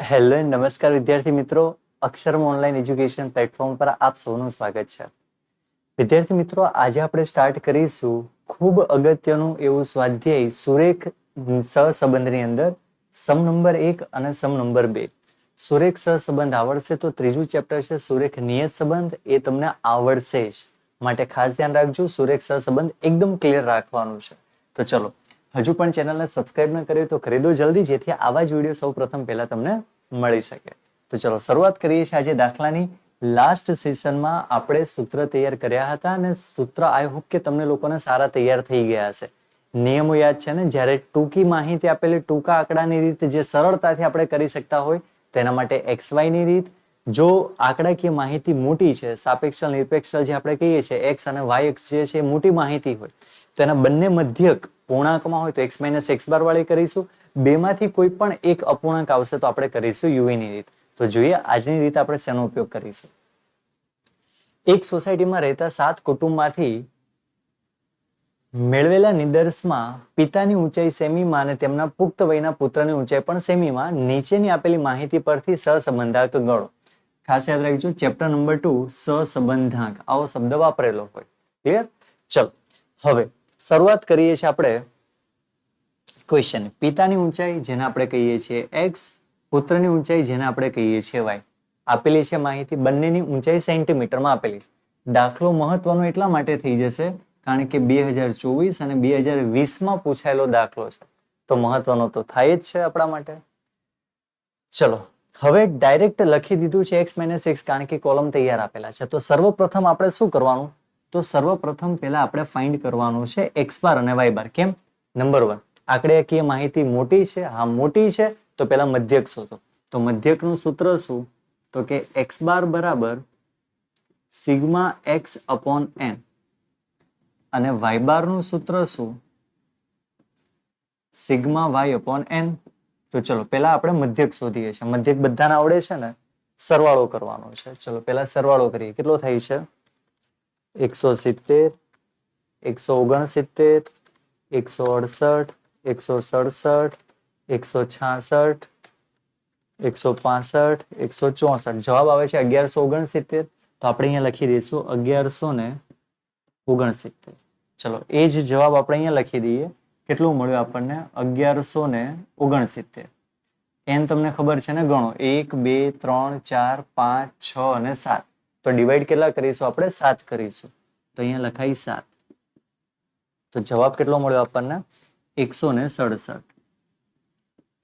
Hello નમસ્કાર વિદ્યાર્થી મિત્રો, અક્ષરમ ઓનલાઈન એજ્યુકેશન પ્લેટફોર્મ પર આપ સૌનું સ્વાગત છે. વિદ્યાર્થી મિત્રો, આજે આપણે સ્ટાર્ટ કરીશું ખૂબ અગત્યનું એવું સ્વાધ્યાય સુરેખ સહસંબંધની અંદર સમ નંબર 1 અને સમ નંબર 2. સુરેખ સહસંબંધ આવડશે તો ત્રીજું ચેપ્ટર છે સુરેખ નિયત સંબંધ, એ તમને આવડશે જ. માટે ખાસ ધ્યાન રાખજો, સુરેખ સહસંબંધ એકદમ ક્લિયર રાખવાનું છે. તો ચલો, હજુ પણ ચેનલને સબસ્ક્રાઇબ ન કરી તો કરી દો જલ્દી, જેથી આવા જ વિડીયો સૌ પ્રથમ પહેલા તમને મળી શકે. તો ચલો શરૂઆત કરીએ છીએ આજે દાખલાની. લાસ્ટ સેશનમાં આપણે સૂત્ર તૈયાર કર્યા હતા અને સૂત્ર આઈ હોપ કે તમને લોકોને સારા તૈયાર થઈ ગયા હશે. નિયમો યાદ છે ને? જ્યારે ટૂંકી માહિતી આપેલી, ટૂંકા આંકડાની રીત જે સરળતાથી આપણે કરી શકતા હોય તેના માટે XY ની રીત. જો આંકડાકીય માહિતી મોટી છે, સાપેક્ષલ નિરપેક્ષલ જે આપણે કહીએ છીએ, X અને Y અક્ષ જે છે એ મોટી માહિતી હોય તો એના બંને મધ્યક પૂર્ણાંકમાં હોય તો x - x બાર વાળી કરીશું. બેમાંથી કોઈ પણ એક અપૂર્ણાંક આવશે તો આપણે કરીશું યુવી ની રીત. તો જોઈએ આજની રીત આપણે શેનો ઉપયોગ કરીશું. એક સોસાયટીમાં રહેતા 7 કુટુંબમાંથી મેળવેલા નિદર્શમાં પિતાની ઊંચાઈ સેમીમાં અને તેમના પુખ્ત વયના પુત્રની ઊંચાઈ પણ સેમીમાં નીચેની આપેલી માહિતી પરથી સહસંબંધાંક ગણો. ખાસ યાદ રાખજો, ચેપ્ટર નંબર 2 સહસંબંધાંક આવો શબ્દ વાપરેલો હોય. ક્લિયર? ચલો હવે શરૂઆત કરીએ છીએ આપણે ક્વેશ્ચન. પિતાની ઊંચાઈ જેને આપણે કહીએ છીએ x, પુત્રની ઊંચાઈ જેને આપણે કહીએ છીએ y. આપેલી છે માહિતી, બંનેની ઊંચાઈ સેન્ટીમીટરમાં આપેલી છે. દાખલો મહત્વનો એટલા માટે થઈ જશે કારણ કે 2024 અને 2020માં પૂછાયેલો દાખલો છે, તો મહત્વનો તો થાય જ છે આપણા માટે. ચલો હવે ડાયરેક્ટ લખી દીધું છે x - x કારણ કે કોલમ તૈયાર આપેલા છે. તો સર્વપ્રથમ આપણે શું કરવાનું? તો સર્વપ્રથમ પહેલા આપણે ફાઇન્ડ કરવાનું છે x બાર અને y બાર. કેમ? નંબર 1, આંકડાકીય માહિતી મોટી છે. હા મોટી છે તો પહેલા મધ્યક શોધો. તો મધ્યકનું સૂત્ર શું? તો કે x બાર બરાબર સિગ્મા x અપોન n અને y બાર નું સૂત્ર શું? Sigma y upon n. તો ચલો પહેલા આપણે મધ્યક શોધીએ છીએ. મધ્યક બધાને આવડે છે ને? સરવાળો કરવાનો છે. ચલો પહેલા સરવાળો કરીએ. કેટલો થાય છે? 170, 169, 168, 167, 166, 165, 164. જવાબ આવે છે 1169. તો આપણે અહીંયા લખી દઈશું 1169. ચલો એ જ જવાબ આપણે અહીંયા લખી દઈએ. કેટલું મળ્યું આપણને? 1169. n તમને ખબર છે ને? ગણો 1, 2, 3, 4, 5, 6 અને 7. તો ડિવાઈડ કેટલા કરીશું આપણે? 7 કરીશું. તો અહીંયા લખાય 7. તો જવાબ કેટલો મળ્યો આપણને? 167.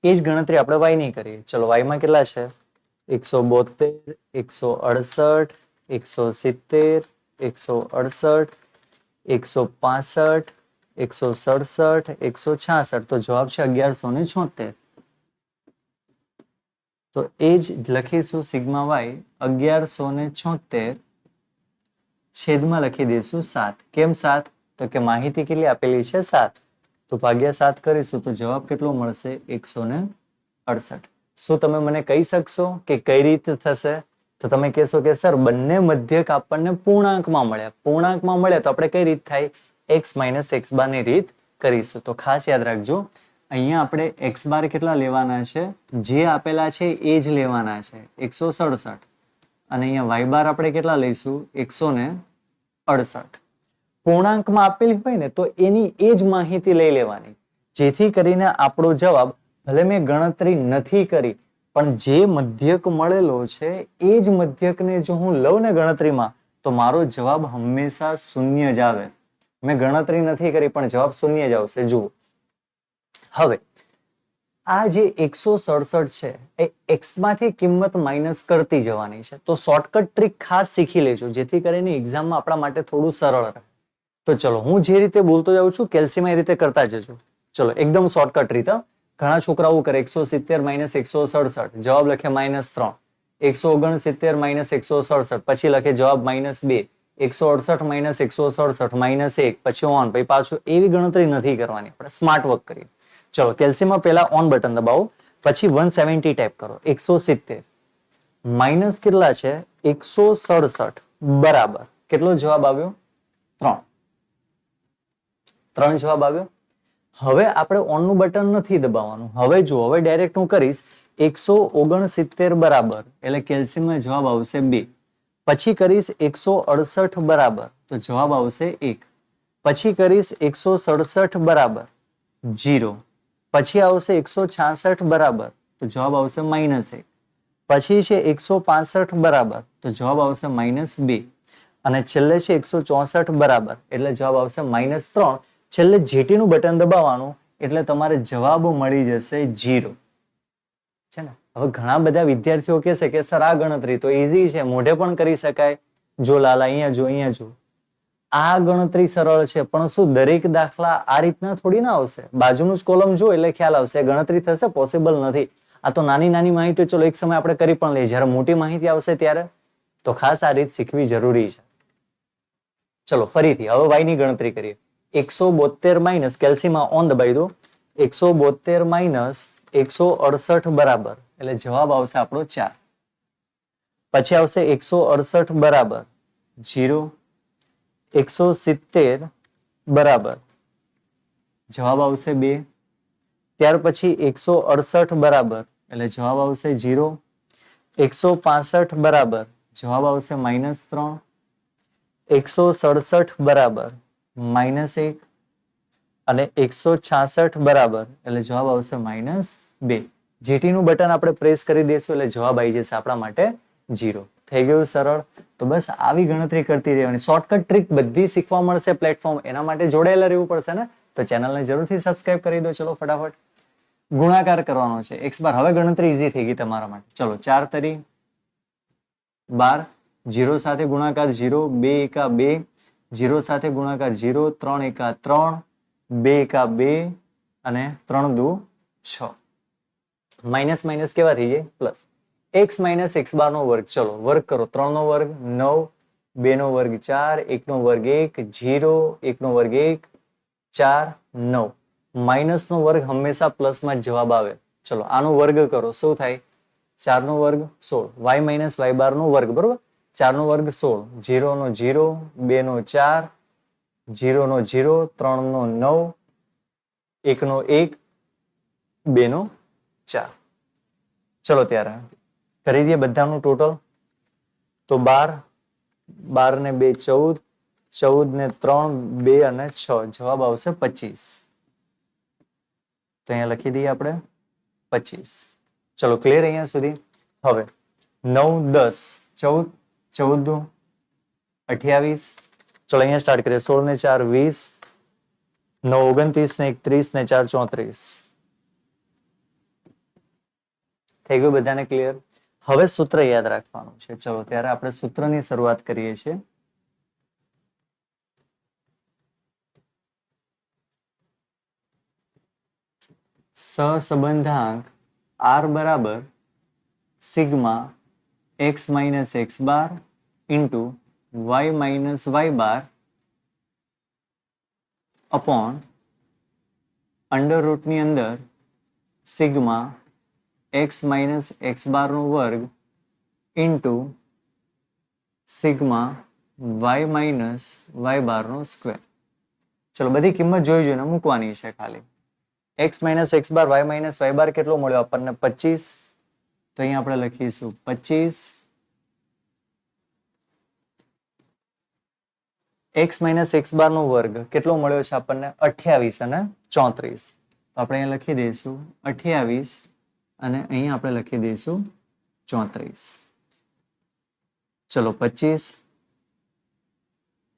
એ જ ગણતરી આપણે y ની કરીએ. ચલો y માં કેટલા છે? 172, 168, 170, 168, 165, 167, 166. તો જવાબ છે 1176. તો એ જ લખીશું સિગ્મા y 1176 છેદમાં લખી દઈશું 7. કેમ 7? તો કે માહિતી કેટલી આપેલી છે? 7. તો ભાગ્યા 7 કરીશું તો જવાબ કેટલો મળશે? 168. શું તમે મને કહી શકશો કે કઈ રીતે થશે? તો તમે કહેશો કે સર બંને મધ્યક આપણને પૂર્ણાંકમાં મળ્યા. પૂર્ણાંકમાં મળ્યા તો આપણે કઈ રીત થાય? x - x બાર ની રીત કરીશું. તો ખાસ યાદ રાખજો, અહીંયા આપણે x બાર કેટલા લેવાના છે? જે આપેલા છે એ જ લેવાના છે, 167. અને અહીંયા y બાર આપણે કેટલા લઈશું? 168. પૂર્ણાંકમાં આપેલી હોય ને તો એની એ જ માહિતી લઈ લેવાની, જેથી કરીને આપણો જવાબ, ભલે મેં ગણતરી નથી કરી પણ જે મધ્યક મળેલો છે એ જ મધ્યકને જો હું લઉં ને ગણતરીમાં તો મારો જવાબ હંમેશા શૂન્ય જ આવે. મેં ગણતરી નથી કરી પણ જવાબ શૂન્ય જ આવશે. જુઓ હવે આ જે 167 છે એ x માંથી કિંમત માઇનસ કરતી જવાની છે. તો શોર્ટકટ ટ્રીક ખાસ શીખી લેજો, જેથી કરીને એક્ઝામમાં આપણા માટે થોડું સરળ રહે. તો ચલો હું જે રીતે બોલતો જાઉં છું કેલ્સીમાં એ રીતે કરતા જજો. ચલો એકદમ શોર્ટકટ રીત. ઘણા છોકરાઓ કરે 170 - 167, જવાબ લખે -3. 169 - 167 પછી લખે જવાબ -2. 168 - 167 -1 પછી ઓન, પછી પાછું. એવી ગણતરી નથી કરવાની, આપણે સ્માર્ટ વર્ક કરીએ. ચલો કેલ્સીમાં પહેલા ઓન બટન દબાવો, પછી 170 ટાઈપ કરો. 170 માઇનસ કેટલા છે? 167 બરાબર કેટલો જવાબ આવ્યો? 3. 3 જવાબ આવ્યો. હવે આપણે ઓન નું બટન નથી દબાવવાનું. હવે જો હવે ડાયરેક્ટ હું કરીશ 169 બરાબર એટલે કેલ્શિયમમાં જવાબ આવશે 2. પછી કરીશ 168 બરાબર તો જવાબ આવશે 1. પછી કરીશ 167 બરાબર 0. પછી આવશે 166 બરાબર તો જવાબ આવશે -1. પછી છે 165 બરાબર તો જવાબ આવશે -2. અને છેલ્લે છે 164 બરાબર એટલે જવાબ આવશે -3. છેલ્લે GT નું બટન દબાવવાનું એટલે તમારે જવાબ મળી જશે 0. છે ને? હવે ઘણા બધા વિદ્યાર્થીઓ કહેશે કે સર આ ગણતરી તો ઈઝી છે, મોઢે પણ કરી શકાય. જો લાલા અહીંયા જો અહીંયા જો, આ ગણતરી સરળ છે, પણ શું દરેક દાખલા આ રીતના થોડી ના આવશે? બાજુનું જ કોલમ જો એટલે ખ્યાલ આવશે ગણતરી થશે, પોસિબલ નથી. આ તો નાની નાની માહિતી ચલો એક સમય આપણે કરી પણ લઈએ, જ્યારે મોટી માહિતી આવશે ત્યારે તો ખાસ આ રીત શીખવી જરૂરી છે. ચલો ફરીથી હવે y ની ગણતરી કરીએ. 172 માઇનસ કેલ્સીમાં ઓન દબાઈ દો. 172 માઇનસ 168 બરાબર એટલે જવાબ આવશે આપણો 4. પછી આવશે 168 બરાબર 0. 170 બરાબર જવાબ આવશે 2. ત્યાર પછી 168 બરાબર એટલે જવાબ આવશે 0. 165 બરાબર જવાબ આવશે -3. 167 બરાબર -1 અને 166 બરાબર એટલે જવાબ આવશે -2. GT નું બટન આપણે પ્રેસ કરી દઈશું એટલે જવાબ આવી જશે આપણા માટે 0. થઈ ગયું સરળ? તો બસ આવી ગણતરી કરતી રહેવાની. શોર્ટકટ ટ્રીક બધી શીખવા મળશે પ્લેટફોર્મ, એના માટે જોડાયેલા રહેવું પડશે ને? તો ચેનલને જરૂરથી સબસ્ક્રાઇબ કરી દો. ચલો ફટાફટ ગુણાકાર કરવાનો છે x બાર. હવે ગણતરી ઈઝી થઈ ગઈ તમારા માટે. ચલો 4 તરી 12, 0 સાથે ગુણાકાર 0, 2 એકા 2, 0 સાથે ગુણાકાર 0, 3 એકા 3, 2 એકા 2 અને 3 દુ 6. માઇનસ માઇનસ કેવા થઈ જાય? Plus. x minus x bar નો વર્ગ. ચલો વર્ગ કરો. 3 નો વર્ગ 9, 2 નો વર્ગ 4, 1 નો વર્ગ 1, 0, 1 નો વર્ગ 1, 4, 9. માઇનસ નો વર્ગ હંમેશા પ્લસમાં જ જવાબ આવે. ચલો આનો વર્ગ કરો. શું થાય? 4 નો વર્ગ 16. y માઇનસ y બાર નો વર્ગ, બરોબર? 4 નો વર્ગ 16, 0 નો 0, 2 નો 4, 0 નો 0, 3 નો 9, 1 નો 1, 2 નો 4. ચલો ત્યારે કરી દઈએ બધાનું ટોટલ. તો 12, 12 ને 2 14, 14 ને 3 2 અને 6 જવાબ આવશે 25. તો અહીંયા લખી દઈએ આપણે 25. ચલો ક્લિયર અહીંયા સુધી? હવે 9, 10, 14, 14 28. ચલો અહીંયા સ્ટાર્ટ કરીએ. 16 ને 4 20, 9 29 ને 1 30 ને 4 34. થઈ ગયું બધાને ક્લિયર? હવે સૂત્ર યાદ રાખવાનું છે. ચલો ત્યારે આપણે સૂત્રની શરૂઆત કરીએ છીએ. સહસંબંધાંક r બરાબર sigma x minus x bar into y minus y બાર અપોન અંડર રૂટની અંદર sigma x minus x bar નો વર્ગ into sigma y minus y bar નો સ્ક્વેર. ચલો બધી કિંમત જોઈને મૂકવાની છે ખાલી. x માઇનસ x બાર y માઇનસ y બાર કેટલો મળ્યો આપણને? 25. તો અહીંયા આપણે લખીશું 25. x માઇનસ x બાર નો વર્ગ કેટલો મળ્યો છે આપણને? 28 અને 34. તો આપણે અહીંયા લખી દઈશું 28 અને અહીંયા આપણે લખી દઈશું 34. ચલો 25,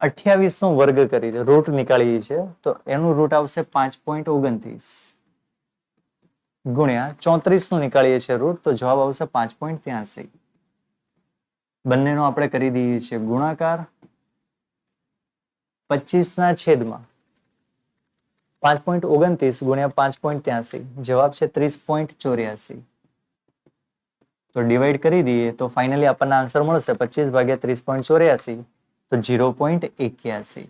28 નો વર્ગ કરી દે, રૂટ નીકાળીએ છે તો એનું રૂટ આવશે 5.29 ગુણ્યા 34 નું નીકાળીએ છીએ રૂટ તો જવાબ આવશે 5.83. બંનેનો આપણે કરી દઈએ છીએ ગુણાકાર. 25 ના છેદમાં 5.29 ગુણ્યા 5.83 જવાબ છે 30.84. તો ડિવાઈડ કરી દઈએ તો ફાઇનલી આપણને આન્સર મળશે 25 ભાગ્યા 30.84 તો 0.81.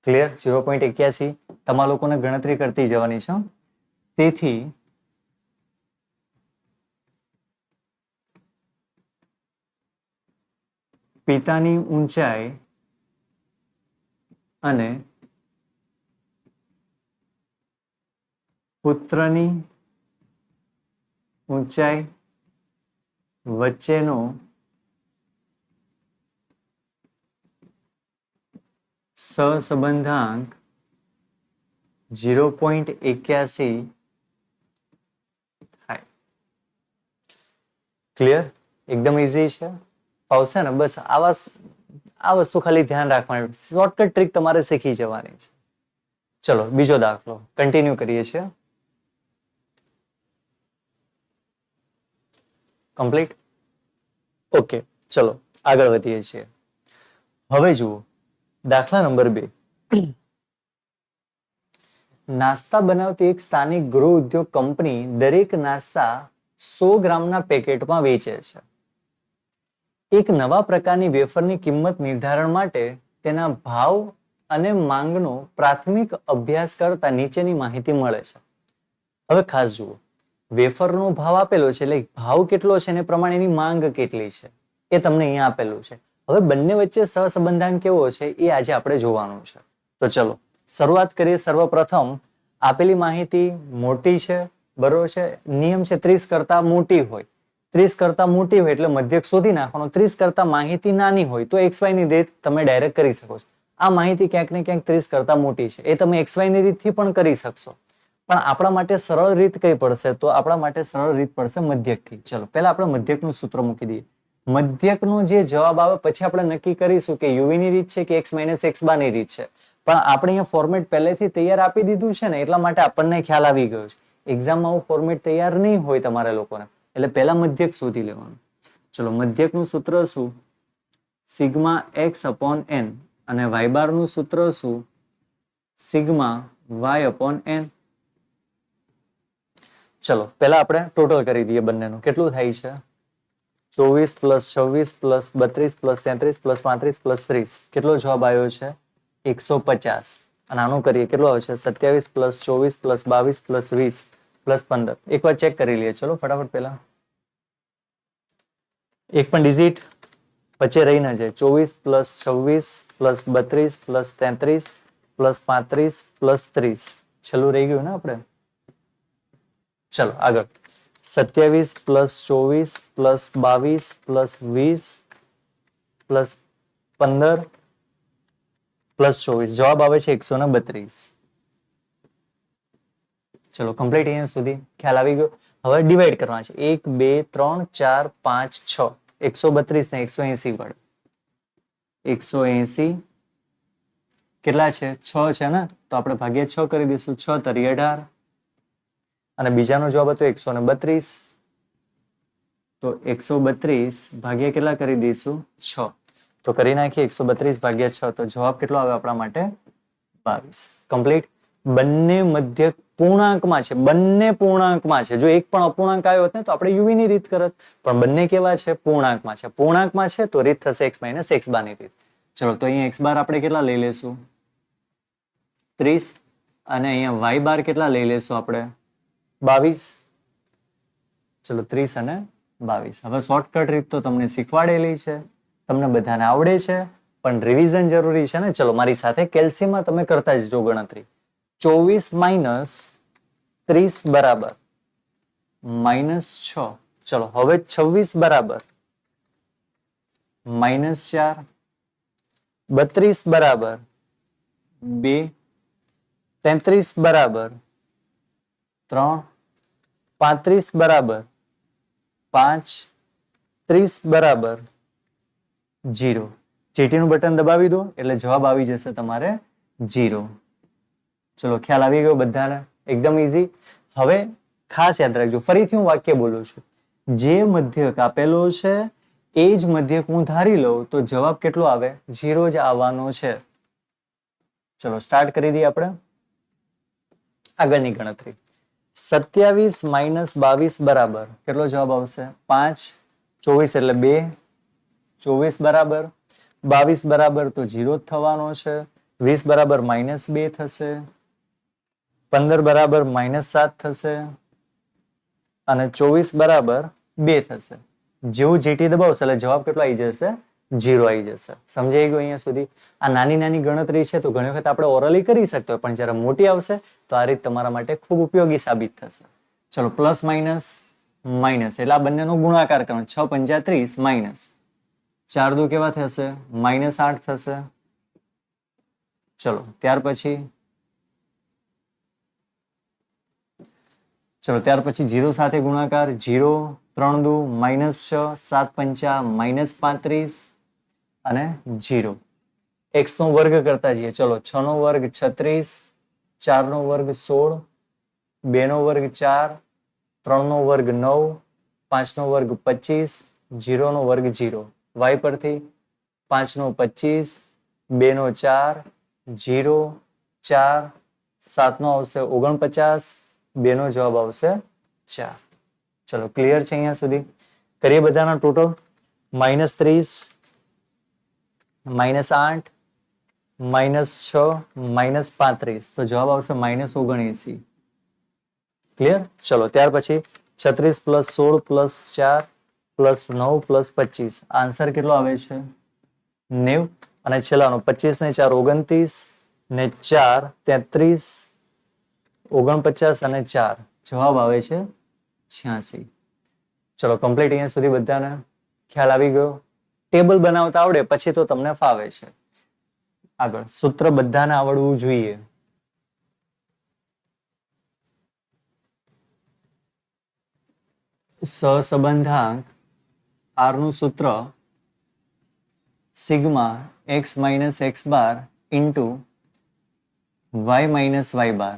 ક્લિયર? 0.81 તમારા લોકોને ગણતરી કરતી જવાની છે. તેથી પિતાની ઊંચાઈ અને પુત્રની ઊંચાઈ વચ્ચેનો સહસંબંધાંક 0.81 થાય. ક્લિયર? એકદમ ઈઝી છે, આવશે ને? બસ આ વસ્તુ ખાલી ધ્યાન રાખવાની, શોર્ટકટ ટ્રીક તમારે શીખી જવાની છે. ચલો બીજો દાખલો કન્ટિન્યુ કરીએ છીએ. કમ્પ્લીટ? ઓકે, ચલો આગળ વધીએ છીએ. હવે જુઓ દાખલા નંબર 2. નાસ્તા બનાવતી એક સ્થાનિક ગૃહ ઉદ્યોગ કંપની દરેક નાસ્તા 100 ગ્રામના પેકેટમાં વેચે છે. એક નવા પ્રકારની વેફરની કિંમત નિર્ધારણ માટે તેના ભાવ અને માંગનો પ્રાથમિક અભ્યાસ કરતા નીચેની માહિતી મળે છે. હવે ખાસ જુઓ, વેફરનો ભાવ આપેલો છે, એટલે ભાવ કેટલો છે એને પ્રમાણે એની માંગ કેટલી છે એ તમને અહીંયા આપેલું છે. હવે બંને વચ્ચે સહસંબંધાંક કેવો છે એ આજે આપણે જોવાનું છે. તો ચલો શરૂઆત કરીએ. સર્વપ્રથમ આપેલી માહિતી મોટી છે, બરોબર છે. નિયમ છે 30 કરતા મોટી હોય, 30 કરતા મોટી હોય એટલે મધ્યક શોધી નાખવાનો. 30 કરતા માહિતી નાની હોય તો XY ની રીત તમે ડાયરેક્ટ કરી શકો છો. આ માહિતી ક્યાંક ને ક્યાંક 30 કરતા મોટી છે, એ તમે XY ની રીતથી પણ કરી શકશો. પણ આપણા માટે સરળ રીત કઈ પડશે? તો આપણા માટે સરળ રીત પડશે મધ્યકથી. ચલો પહેલા આપણે મધ્યકનું સૂત્ર મૂકી દઈએ. મધ્યકનો જે જવાબ આવે પછી આપણે નક્કી કરીશું કે યુવી ની રીત છે કે x - x બાર ની રીત છે. પણ આપણે અહીંયા ફોર્મેટ પહેલેથી તૈયાર આપી દીધું છે ને, એટલા માટે આપણને ખ્યાલ આવી ગયો છે. એક્ઝામમાં આવું ફોર્મેટ તૈયાર નહીં હોય તમારે લોકોને, એટલે પહેલા મધ્યક શોધી લેવાનું. ચલો મધ્યકનું સૂત્ર શું? Sigma x upon n. અને y બાર નું સૂત્ર શું? Sigma y upon n. ચલો પહેલા આપણે ટોટલ કરી દઈએ બંનેનું. કેટલું થાય છે? 24 plus 26 plus 32 plus 33 plus 35 plus 30. કેટલો જવાબ આવ્યો છે? 150. અને આનું કરીએ કેટલો આવશે? 27 પ્લસ 24 પ્લસ 22 પ્લસ 20 પ્લસ 15. એકવાર ચેક કરી લઈએ. ચલો ફટાફટ પહેલા એક પણ ડિજિટ વચ્ચે રહી ના જાય. 24 plus 26 plus 32 plus 33 plus 35 plus 30. છેલ્લું રહી ગયું ને આપણે? ચલો આગળ. 27 plus 24 plus 22 plus 20 plus 15 plus 24. જવાબ આવે છે 132. ચલો કમ્પ્લીટ અહીંયા સુધી ખ્યાલ આવી ગયો. હવે ડિવાઈડ કરવાના છે. 1 2 3 4 5 6. 132 ને 180 વડે. 180 કેટલા છે? 6 છે ને, તો આપણે ભાગ્યા 6 કરી દઈશું. 6 તરી 18. અને બીજાનો જવાબ હતો 132. તો 132 ભાગ્યા કેટલા કરી દઈશું? 6. તો કરી નાખીએ 132 ભાગ્યા 6. તો જવાબ કેટલો આવે આપણા માટે? 22. કમ્પ્લીટ. બંને મધ્યક પૂર્ણાંકમાં છે. બંને પૂર્ણાંકમાં છે. જો એક પણ અપૂર્ણાંક આવ્યો હોત ને તો આપણે યુવી ની રીત કરત, પણ બંને કેવા છે? પૂર્ણાંકમાં છે. પૂર્ણાંકમાં છે તો રીત થશે x - x બાર ની રીત. ચલો તો અહીંયા x બાર આપણે કેટલા લઈ લેશું? 30. અને અહીંયા y બાર કેટલા લઈ લેશું આપણે? 22. ચલો 30 અને 22. હવે શોર્ટકટ રીત તો તમને શીખવાડેલી છે, તમને બધાને આવડે છે, પણ રિવિઝન જરૂરી છે ને. ચલો મારી સાથે કેલ્સીમાં તમે કરતા જજો ગણતરી. 24 માઇનસ 30 બરાબર -6. ચલો હવે 26 બરાબર -4. 32 બરાબર 2. 33 બરાબર 3. 35 બરાબર 5. 30 બરાબર 0. ચીટીનું બટન દબાવી દો એટલે જવાબ આવી જશે તમારે 0. ચલો ખ્યાલ આવી ગયો બધાને? એકદમ ઈઝી. હવે ખાસ યાદ રાખજો, ફરીથી હું વાક્ય બોલું છું. જે મધ્યક આપેલો છે એ જ મધ્યક હું ધારી લઉં તો જવાબ કેટલો આવે? 0 જ આવવાનો છે. ચલો સ્ટાર્ટ કરી દઈએ આપણે આગળની ગણતરી. 27 માઇનસ 22 બરાબર કેટલો જવાબ આવશે? 5. 24 એટલે 2. 24 બરાબર 22 બરાબર તો 0 જ થવાનો છે. 20 બરાબર -2 થશે. 15 બરાબર -7 થશે. અને 24 બરાબર 2 થશે. જેવું જીટી દબાવશે એટલે જવાબ કેટલો આવી જશે? 0 આવી જશે. સમજાઈ ગયું અહીંયા સુધી? આ નાની નાની ગણતરી છે તો ઘણી વખત આપણે ઓરલી કરી શકતો હોય, પણ જ્યારે મોટી આવશે તો આ રીત તમારા માટે ખૂબ ઉપયોગી સાબિત થશે. ચલો પ્લસ માઇનસ માઇનસ એટલે આ બંનેનો ગુણાકાર કરવાનો 6 પંચા 30 માઇનસ 4 દુ કેવા થશે -8 થશે. ચલો ત્યાર પછી 0 સાથે ગુણાકાર 0 3 દુ -6 7 પંચા -35 અને 0. x નો વર્ગ કરતા જઈએ. ચલો 6 નો વર્ગ 36, 4 નો વર્ગ 16, 2 નો વર્ગ 4, 3 નો વર્ગ 9, 5 નો વર્ગ 25, 0 નો વર્ગ 0. y પરથી 5 નો 25, 2 નો 4, 0, 4, 7 નો આવશે 49, 2 નો જવાબ આવશે 4. ચલો ક્લિયર છે અહીંયા સુધી? કરીએ બધાના ટોટલ. -30, -8, -6, -35 તો જવાબ આવશે -79. ક્લિયર? ચલો ત્યાર પછી 36 + 16 + 4 + 9 + 25 આન્સર કેટલો આવે છે 90. અને છેલ્લાનો 25 ને 4 29 ને 4 33 49 અને 4 જવાબ આવે છે 86. ચલો કમ્પ્લીટ અહીંયા સુધી બધાને ખ્યાલ આવી ગયો? ટેબલ બનાવતા આવડે પછી તો તમને ફાવે છે. આગળ સૂત્ર બધાને આવડવું જોઈએ. સહસંબંધાંક r નું સૂત્ર sigma x - x bar into y - y bar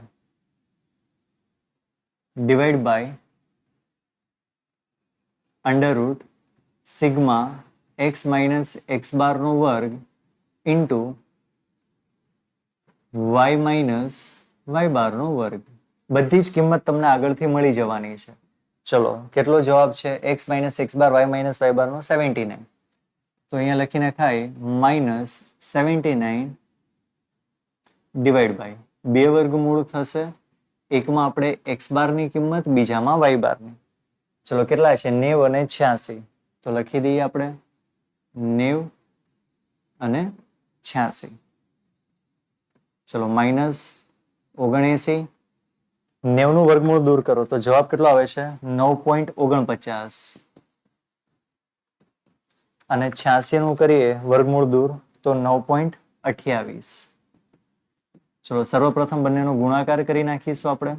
divide by under root sigma x - x bar નો વર્ગ ઇન્ટુ y - y બાર નો વર્ગ. બધી જ કિંમત તમને આગળથી મળી જવાની છે. ચલો કેટલો જવાબ છે x - x બાર y - y બાર નો 79. તો અહીંયા લખી નખાય -79 ડિવાઈડ બાય 2 વર્ગમૂળ થશે. એકમાં આપણે x બારની કિંમત, બીજામાં y બારની. ચલો કેટલા છે 90 અને 86 તો લખી દઈએ આપણે 90 અને 86. ચલો -79 90 નું વર્ગમૂળ દૂર કરો તો જવાબ કેટલો આવે છે 9.49 અને 86 નું કરીએ વર્ગમૂળ દૂર તો 9.28. ચલો સર્વપ્રથમ બંનેનો ગુણાકાર કરી નાખીશું આપણે.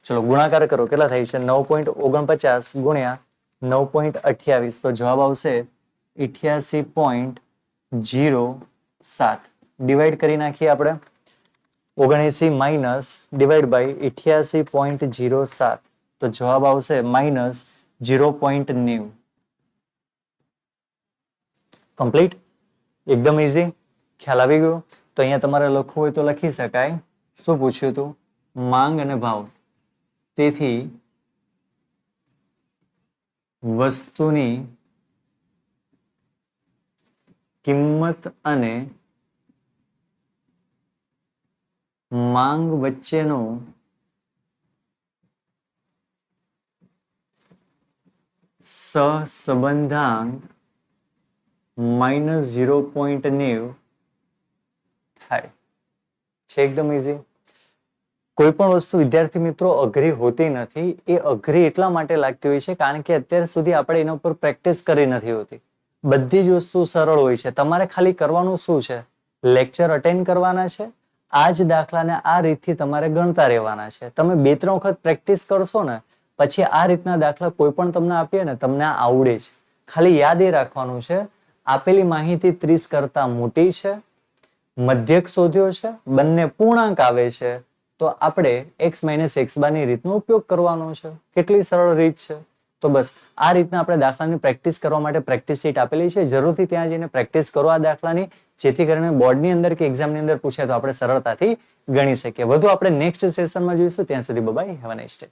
ચલો ગુણાકાર કરો કેટલા થાય છે 9.49 ગુણ્યા 9.28 તો જવાબ આવશે 88.07. ડિવાઈડ કરી નાખીએ આપણે 79 માઇનસ ડિવાઈડ બાય 88.07 તો જવાબ આવશે -0.90. કમ્પ્લીટ? એકદમ ઇઝી. ખ્યાલ આવી ગયો? તો અહીંયા તમારે લખવું હોય તો લખી શકાય. શું પૂછ્યું હતું? માંગ અને ભાવ. તેથી વસ્તુની કિંમત અને માંગ વચ્ચેનો સહસંબંધાંક -0.90 થાય છે. એકદમ ઇઝી. કોઈ પણ વસ્તુ વિદ્યાર્થી મિત્રો અઘરી હોતી નથી. એ અઘરી એટલા માટે લાગતી હોય છે કારણ કે અત્યાર સુધી આપણે એના ઉપર પ્રેક્ટિસ કરી નથી હોતી. બધી જ વસ્તુ સરળ હોય છે. તમારે ખાલી કરવાનું શું છે? લેક્ચર અટેન્ડ કરવાના છે. આ જ દાખલાને આ રીતથી તમારે ગણતા રહેવાના છે. તમે 2-3 વખત પ્રેક્ટિસ કરશો ને પછી આ રીતના દાખલા કોઈ પણ તમને આપીએ ને તમને આવડે છે. ખાલી યાદ એ રાખવાનું છે આપેલી માહિતી 30 કરતા મોટી છે, મધ્યક શોધ્યો છે, બંને પૂર્ણાંક આવે છે તો આપણે x - x બારની રીતનો ઉપયોગ કરવાનો છે. કેટલી સરળ રીત છે. તો બસ આ રીતના આપણે દાખલાની પ્રેક્ટિસ કરવા માટે પ્રેક્ટિસ શીટ આપેલી છે. જરૂરથી ત્યાં જઈને પ્રેક્ટિસ કરો આ દાખલાની, જેથી કરીને બોર્ડની અંદર કે એક્ઝામની અંદર પૂછે તો આપણે સરળતાથી ગણી શકીએ. વધુ આપણે નેક્સ્ટ સેશનમાં જોઈશું. ત્યાં સુધી bye, have a nice day.